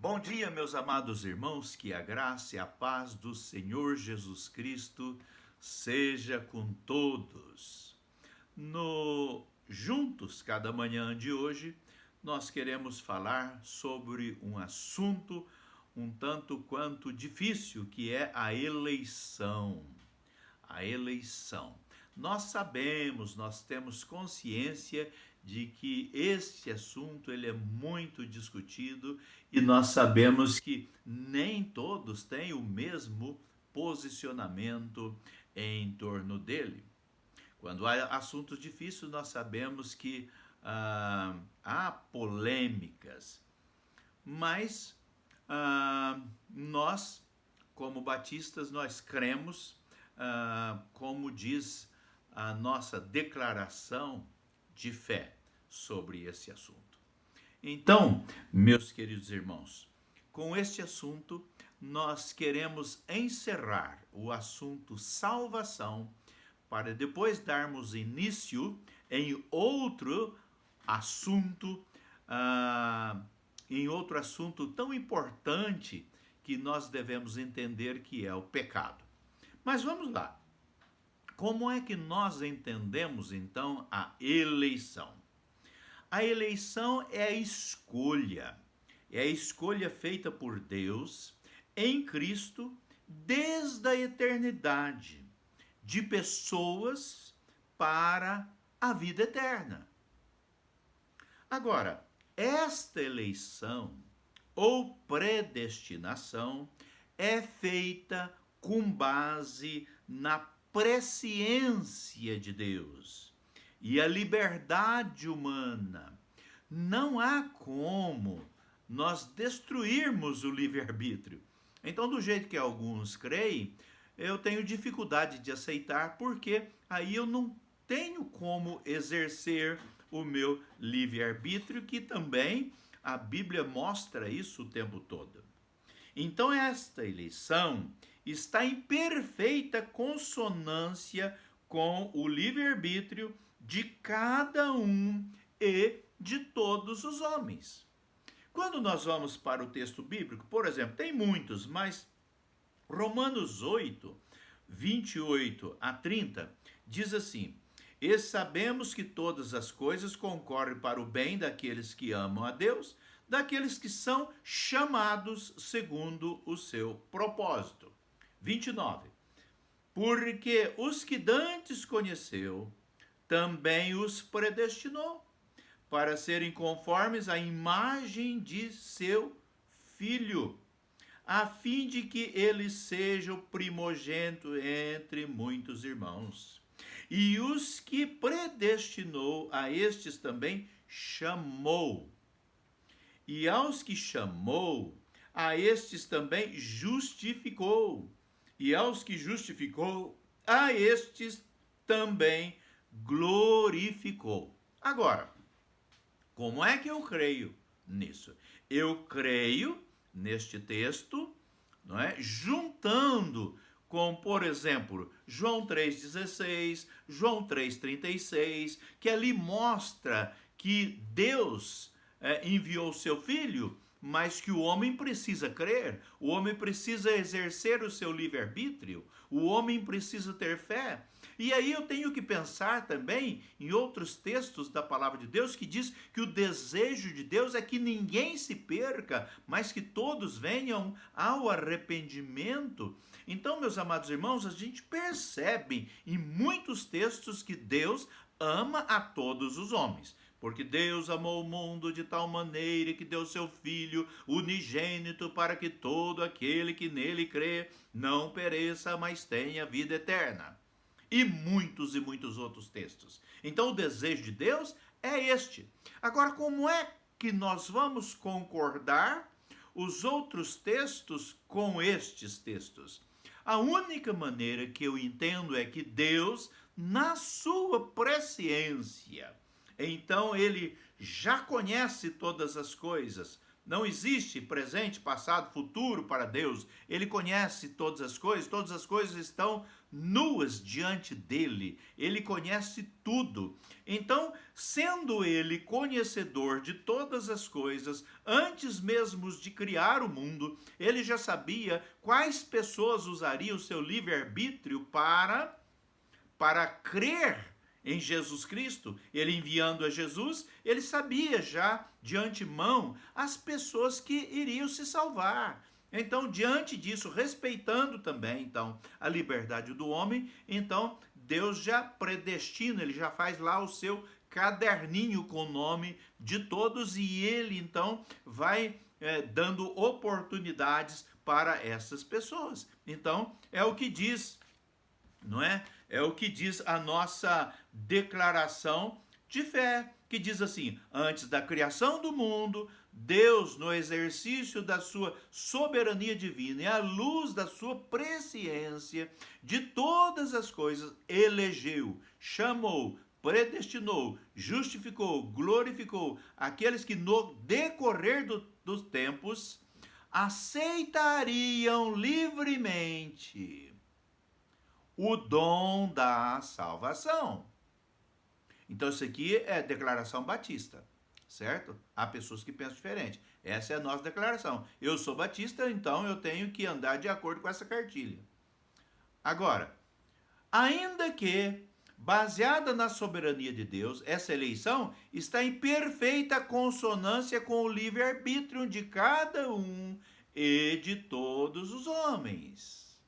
Bom dia, meus amados irmãos, que a graça e a paz do Senhor Jesus Cristo seja com todos. No Juntos cada manhã de hoje, nós queremos falar sobre um assunto um tanto quanto difícil, que é a eleição. A eleição. Nós sabemos, nós temos consciência de que este assunto ele é muito discutido e nós sabemos que nem todos têm o mesmo posicionamento em torno dele. Quando há assuntos difíceis, nós sabemos que há polêmicas, mas nós, como batistas, nós cremos, como diz a nossa declaração de fé sobre esse assunto. Então, meus queridos irmãos, com este assunto, nós queremos encerrar o assunto salvação, para depois darmos início em outro assunto, tão importante que nós devemos entender, que é o pecado. Mas vamos lá. Como é que nós entendemos então a eleição? A eleição é a escolha feita por Deus em Cristo desde a eternidade, de pessoas para a vida eterna. Agora, esta eleição ou predestinação é feita com base na presciência de Deus e a liberdade humana. Não há como nós destruirmos o livre-arbítrio. Então, do jeito que alguns creem, eu tenho dificuldade de aceitar, porque aí eu não tenho como exercer o meu livre-arbítrio, que também a Bíblia mostra isso o tempo todo. Então, esta eleição está em perfeita consonância com o livre-arbítrio de cada um e de todos os homens. Quando nós vamos para o texto bíblico, por exemplo, tem muitos, mas Romanos 8, 28 a 30, diz assim: E sabemos que todas as coisas concorrem para o bem daqueles que amam a Deus, daqueles que são chamados segundo o seu propósito. 29. Porque os que dantes conheceu, também os predestinou, para serem conformes à imagem de seu Filho, a fim de que ele seja o primogênito entre muitos irmãos. E os que predestinou, a estes também chamou. E aos que chamou, a estes também justificou. E aos que justificou, a estes também glorificou. Agora, como é que eu creio nisso? Eu creio neste texto, não é? Juntando com, por exemplo, João 3,16, João 3,36, que ali mostra que Deus enviou o seu Filho, mas que o homem precisa crer, o homem precisa exercer o seu livre-arbítrio, o homem precisa ter fé. E aí eu tenho que pensar também em outros textos da palavra de Deus que diz que o desejo de Deus é que ninguém se perca, mas que todos venham ao arrependimento. Então, meus amados irmãos, a gente percebe em muitos textos que Deus ama a todos os homens. Porque Deus amou o mundo de tal maneira que deu seu Filho unigênito, para que todo aquele que nele crê não pereça, mas tenha vida eterna. E muitos outros textos. Então o desejo de Deus é este. Agora, como é que nós vamos concordar os outros textos com estes textos? A única maneira que eu entendo é que Deus, na sua presciência, então ele já conhece todas as coisas. Não existe presente, passado, futuro para Deus. Ele conhece todas as coisas estão nuas diante dele. Ele conhece tudo. Então, sendo ele conhecedor de todas as coisas, antes mesmo de criar o mundo, ele já sabia quais pessoas usariam o seu livre-arbítrio para crer em Jesus Cristo. Ele enviando a Jesus, ele sabia já de antemão as pessoas que iriam se salvar. Então, diante disso, respeitando também então a liberdade do homem, então Deus já predestina, ele já faz lá o seu caderninho com o nome de todos e ele então vai dando oportunidades para essas pessoas. Então, é o que diz, não é? É o que diz a nossa declaração de fé, que diz assim: antes da criação do mundo, Deus, no exercício da sua soberania divina e à luz da sua presciência de todas as coisas, elegeu, chamou, predestinou, justificou, glorificou aqueles que no decorrer dos tempos aceitariam livremente o dom da salvação. Então isso aqui é declaração batista, certo? Há pessoas que pensam diferente. Essa é a nossa declaração. Eu sou batista, então eu tenho que andar de acordo com essa cartilha. Agora, ainda que baseada na soberania de Deus, essa eleição está em perfeita consonância com o livre-arbítrio de cada um e de todos os homens.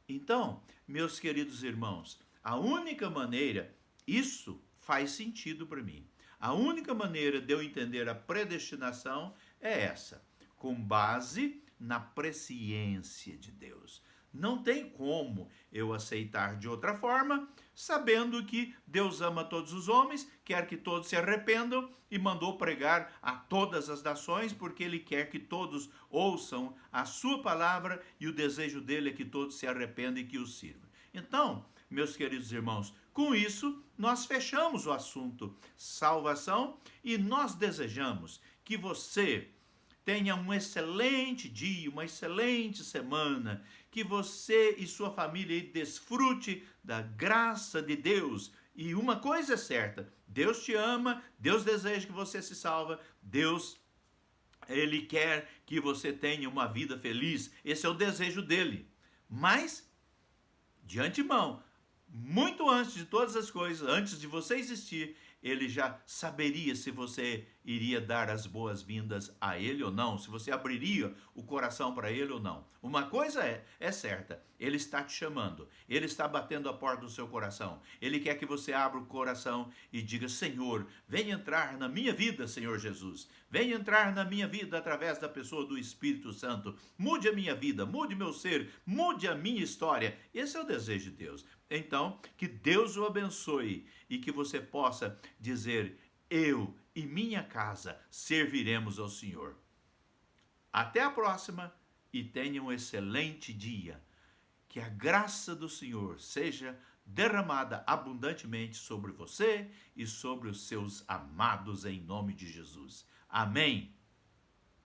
Então, meus queridos irmãos, a única maneira, isso faz sentido para mim. A única maneira de eu entender a predestinação é essa, com base na presciência de Deus. Não tem como eu aceitar de outra forma, sabendo que Deus ama todos os homens, quer que todos se arrependam e mandou pregar a todas as nações, porque Ele quer que todos ouçam a sua palavra e o desejo dele é que todos se arrependam e que o sirvam. Então, meus queridos irmãos, com isso nós fechamos o assunto salvação e nós desejamos que você tenha um excelente dia, uma excelente semana, que você e sua família desfrute da graça de Deus. E uma coisa é certa, Deus te ama, Deus deseja que você se salve, Deus, Ele quer que você tenha uma vida feliz, esse é o desejo dele. Mas, de antemão, muito antes de todas as coisas, antes de você existir, ele já saberia se você iria dar as boas-vindas a ele ou não, se você abriria o coração para ele ou não. Uma coisa é certa, ele está te chamando, ele está batendo a porta do seu coração, ele quer que você abra o coração e diga: Senhor, vem entrar na minha vida, Senhor Jesus, vem entrar na minha vida através da pessoa do Espírito Santo, mude a minha vida, mude meu ser, mude a minha história. Esse é o desejo de Deus. Então, que Deus o abençoe e que você possa dizer: eu e minha casa serviremos ao Senhor. Até a próxima e tenha um excelente dia. Que a graça do Senhor seja derramada abundantemente sobre você e sobre os seus amados em nome de Jesus. Amém.